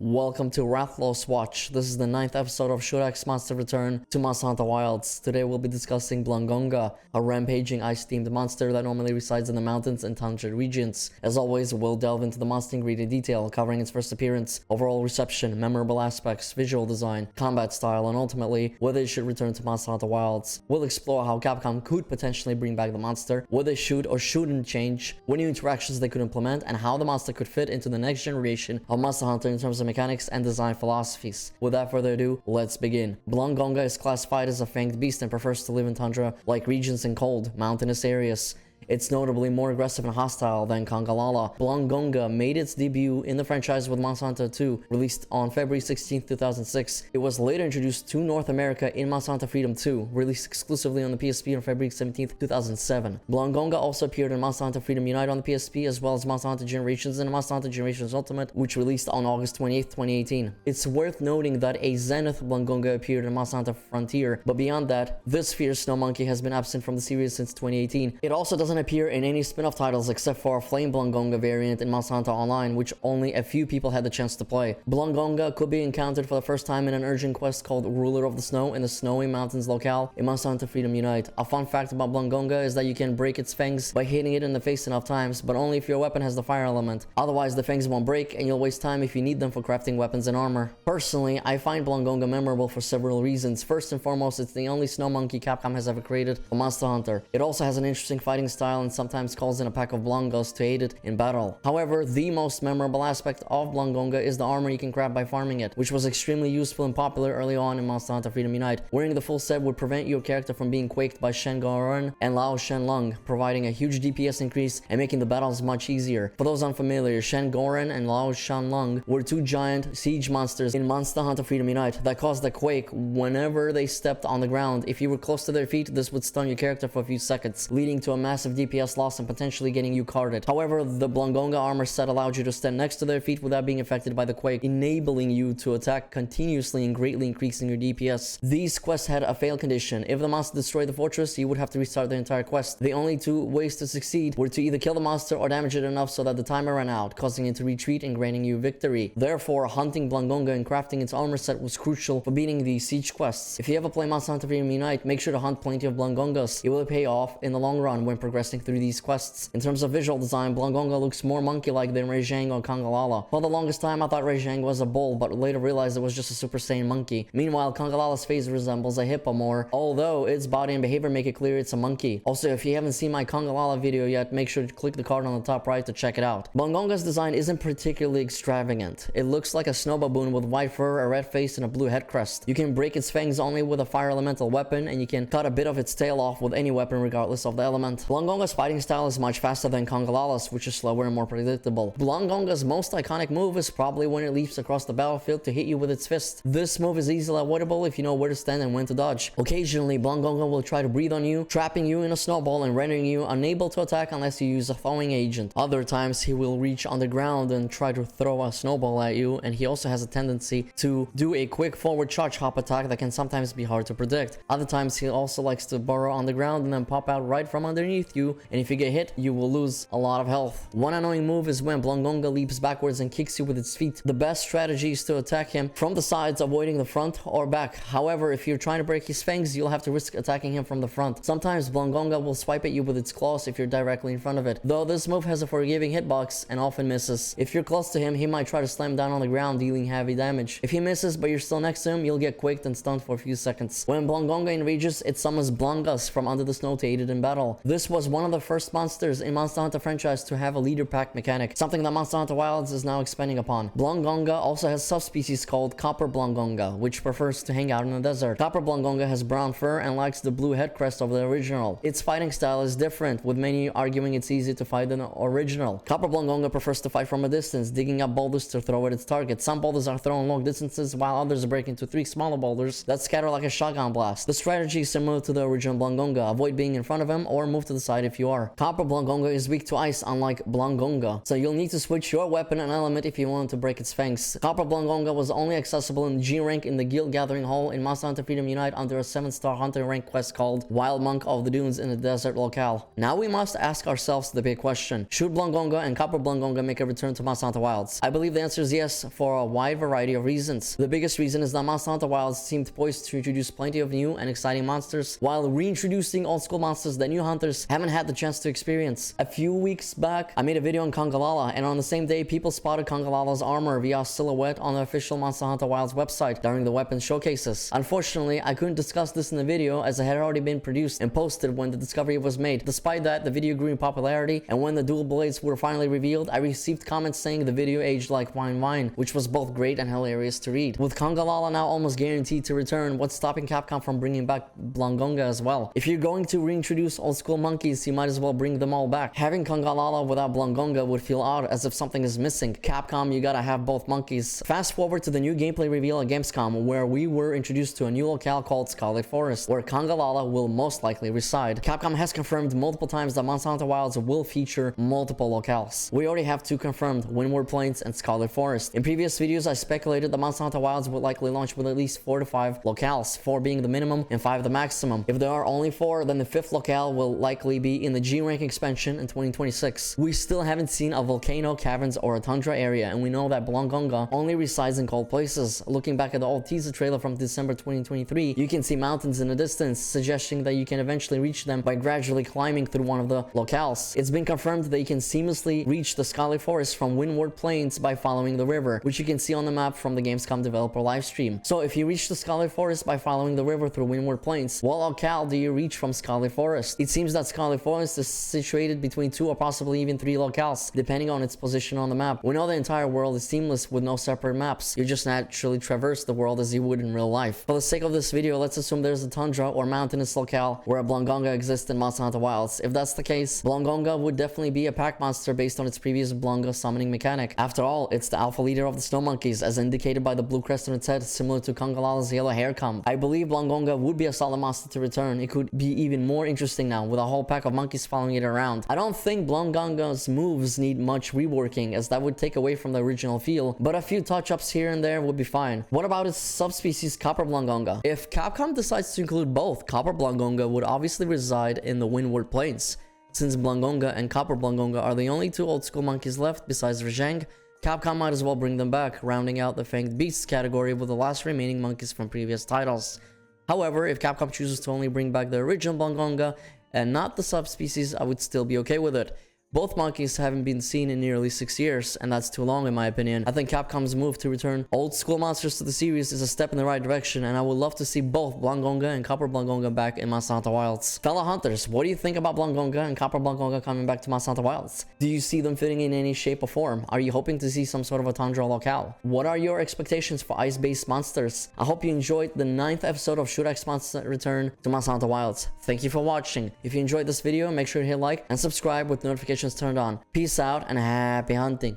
Welcome to Rathalos Watch. This is the 9th episode of Shurek's Monster Return to Monster Hunter Wilds. Today we'll be discussing Blangonga, a rampaging ice-themed monster that normally resides in the mountains and tundra regions. As always, we'll delve into the monster in greater detail, covering its first appearance, overall reception, memorable aspects, visual design, combat style, and ultimately, whether it should return to Monster Hunter Wilds. We'll explore how Capcom could potentially bring back the monster, what they should or shouldn't change, what new interactions they could implement, and how the monster could fit into the next generation of Monster Hunter in terms of mechanics and design philosophies. Without further ado, let's begin. Blangonga is classified as a fanged beast and prefers to live in tundra-like regions and cold, mountainous areas. It's notably more aggressive and hostile than Kangalala. Blangonga made its debut in the franchise with Monster Hunter 2, released on February 16, 2006. It was later introduced to North America in Monster Hunter Freedom 2, released exclusively on the PSP on February 17, 2007. Blangonga also appeared in Monster Hunter Freedom Unite on the PSP, as well as Monster Hunter Generations and Monster Hunter Generations Ultimate, which released on August 28, 2018. It's worth noting that a Zenith Blangonga appeared in Monster Hunter Frontier, but beyond that, this fierce snow monkey has been absent from the series since 2018. It also doesn't appear in any spin-off titles except for a Flame Blangonga variant in Monster Hunter Online, which only a few people had the chance to play. Blangonga could be encountered for the first time in an urgent quest called Ruler of the Snow in the Snowy Mountains locale in Monster Hunter Freedom Unite. A fun fact about Blangonga is that you can break its fangs by hitting it in the face enough times, but only if your weapon has the fire element. Otherwise, the fangs won't break and you'll waste time if you need them for crafting weapons and armor. Personally, I find Blangonga memorable for several reasons. First and foremost, it's the only snow monkey Capcom has ever created for Monster Hunter. It also has an interesting fighting style and sometimes calls in a pack of Blongos to aid it in battle. However, the most memorable aspect of Blangonga is the armor you can craft by farming it, which was extremely useful and popular early on in Monster Hunter Freedom Unite. Wearing the full set would prevent your character from being quaked by Shen Goron and Lao Shen Lung, providing a huge DPS increase and making the battles much easier. For those unfamiliar, Shen Goron and Lao Shen Lung were two giant siege monsters in Monster Hunter Freedom Unite that caused a quake whenever they stepped on the ground. If you were close to their feet, this would stun your character for a few seconds, leading to a massive DPS loss and potentially getting you carded. However, the Blangonga armor set allowed you to stand next to their feet without being affected by the quake, enabling you to attack continuously and greatly increasing your DPS. These quests had a fail condition. If the monster destroyed the fortress, you would have to restart the entire quest. The only two ways to succeed were to either kill the monster or damage it enough so that the timer ran out, causing it to retreat and granting you victory. Therefore, hunting Blangonga and crafting its armor set was crucial for beating the siege quests. If you ever play Monster Hunter Freedom Unite, make sure to hunt plenty of Blangongas. It will pay off in the long run when progressing through these quests. In terms of visual design, Blangonga looks more monkey-like than Rejang or Kangalala. For the longest time, I thought Rejang was a bull, but later realized it was just a Super Saiyan monkey. Meanwhile, Kangalala's face resembles a hippo more, although its body and behavior make it clear it's a monkey. Also, if you haven't seen my Kangalala video yet, make sure to click the card on the top right to check it out. Blangonga's design isn't particularly extravagant. It looks like a snow baboon with white fur, a red face, and a blue head crest. You can break its fangs only with a fire elemental weapon, and you can cut a bit of its tail off with any weapon regardless of the element. Blangonga's fighting style is much faster than Kangalala's, which is slower and more predictable. Blangonga's most iconic move is probably when it leaps across the battlefield to hit you with its fist. This move is easily avoidable if you know where to stand and when to dodge. Occasionally, Blangonga will try to breathe on you, trapping you in a snowball and rendering you unable to attack unless you use a thawing agent. Other times, he will reach on the ground and try to throw a snowball at you, and he also has a tendency to do a quick forward charge hop attack that can sometimes be hard to predict. Other times, he also likes to burrow on the ground and then pop out right from underneath you, and if you get hit, you will lose a lot of health. One annoying move is when Blangonga leaps backwards and kicks you with its feet. The best strategy is to attack him from the sides, avoiding the front or back. However, if you're trying to break his fangs, you'll have to risk attacking him from the front. Sometimes Blangonga will swipe at you with its claws if you're directly in front of it, though this move has a forgiving hitbox and often misses. If you're close to him, he might try to slam down on the ground, dealing heavy damage. If he misses but you're still next to him, you'll get quaked and stunned for a few seconds. When Blangonga enrages, it summons Blongas from under the snow to aid it in battle. This was one of the first monsters in Monster Hunter franchise to have a leader pack mechanic, something that Monster Hunter Wilds is now expanding upon. Blangonga also has subspecies called Copper Blangonga, which prefers to hang out in the desert. Copper Blangonga has brown fur and likes the blue head crest of the original. Its fighting style is different, with many arguing it's easier to fight than the original. Copper Blangonga prefers to fight from a distance, digging up boulders to throw at its target. Some boulders are thrown long distances, while others break into 3 smaller boulders that scatter like a shotgun blast. The strategy is similar to the original Blangonga. Avoid being in front of him or move to the side decide if you are. Copper Blangonga is weak to ice, unlike Blangonga, so you'll need to switch your weapon and element if you want to break its fangs. Copper Blangonga was only accessible in G rank in the Guild Gathering Hall in Monster Hunter Freedom Unite under a 7-star hunter rank quest called Wild Monk of the Dunes in the desert locale. Now we must ask ourselves the big question: should Blangonga and Copper Blangonga make a return to Monster Hunter Wilds? I believe the answer is yes, for a wide variety of reasons. The biggest reason is that Monster Hunter Wilds seemed poised to introduce plenty of new and exciting monsters, while reintroducing old school monsters that new hunters haven't had the chance to experience. A few weeks back, I made a video on Kongalala, and on the same day, people spotted Kongalala's armor via silhouette on the official Monster Hunter Wilds website during the weapon showcases. Unfortunately, I couldn't discuss this in the video as it had already been produced and posted when the discovery was made. Despite that, the video grew in popularity, and when the dual blades were finally revealed, I received comments saying the video aged like wine, which was both great and hilarious to read. With Kongalala now almost guaranteed to return, what's stopping Capcom from bringing back Blangonga as well? If you're going to reintroduce old school monkeys, you might as well bring them all back. Having Kongalala without Blangonga would feel odd, as if something is missing. Capcom, you gotta have both monkeys. Fast forward to the new gameplay reveal at Gamescom, where we were introduced to a new locale called Scarlet Forest, where Kongalala will most likely reside. Capcom has confirmed multiple times that Monster Hunter Wilds will feature multiple locales. We already have two confirmed: Windward Plains and Scarlet Forest. In previous videos, I speculated that Monster Hunter Wilds would likely launch with at least 4 to 5 locales, 4 being the minimum and 5 the maximum. If there are only 4, then the 5th locale will likely be in the G rank expansion in 2026. We still haven't seen a volcano, caverns, or a tundra area, and we know that Blangonga only resides in cold places. Looking back at the old teaser trailer from December 2023, you can see mountains in the distance, suggesting that you can eventually reach them by gradually climbing through one of the locales. It's been confirmed that you can seamlessly reach the Scarlet Forest from Windward Plains by following the river, which you can see on the map from the Gamescom developer livestream. So if you reach the Scarlet Forest by following the river through Windward Plains, what locale do you reach from Scarlet Forest? It seems that Scarlet Forest is situated between 2 or possibly even 3 locales, depending on its position on the map. We know the entire world is seamless with no separate maps. You just naturally traverse the world as you would in real life. For the sake of this video, let's assume there's a tundra or mountainous locale where a Blangonga exists in Monster Hunter Wilds. If that's the case, Blangonga would definitely be a pack monster based on its previous Blonga summoning mechanic. After all, it's the alpha leader of the snow monkeys, as indicated by the blue crest on its head, similar to Kongalala's yellow hair comb. I believe Blangonga would be a solid monster to return. It could be even more interesting now, with a whole pack of monkeys following it around. I don't think Blangonga's moves need much reworking, as that would take away from the original feel, but a few touch-ups here and there would be fine. What about its subspecies Copper Blangonga? If Capcom decides to include both, Copper Blangonga would obviously reside in the Windward Plains. Since Blangonga and Copper Blangonga are the only 2 old school monkeys left besides Rajang, Capcom might as well bring them back, rounding out the Fanged Beasts category with the last remaining monkeys from previous titles. However, if Capcom chooses to only bring back the original Blangonga and not the subspecies, I would still be okay with it. Both monkeys haven't been seen in nearly 6 years, and that's too long in my opinion. I think Capcom's move to return old school monsters to the series is a step in the right direction, and I would love to see both Blangonga and Copper Blangonga back in Monster Hunter Wilds. Fellow hunters, what do you think about Blangonga and Copper Blangonga coming back to Monster Hunter Wilds? Do you see them fitting in any shape or form? Are you hoping to see some sort of a tundra locale? What are your expectations for ice-based monsters? I hope you enjoyed the 9th episode of Shurax Monster Return to Monster Hunter Wilds. Thank you for watching. If you enjoyed this video, make sure to hit like and subscribe with notifications turned on. Peace out and happy hunting.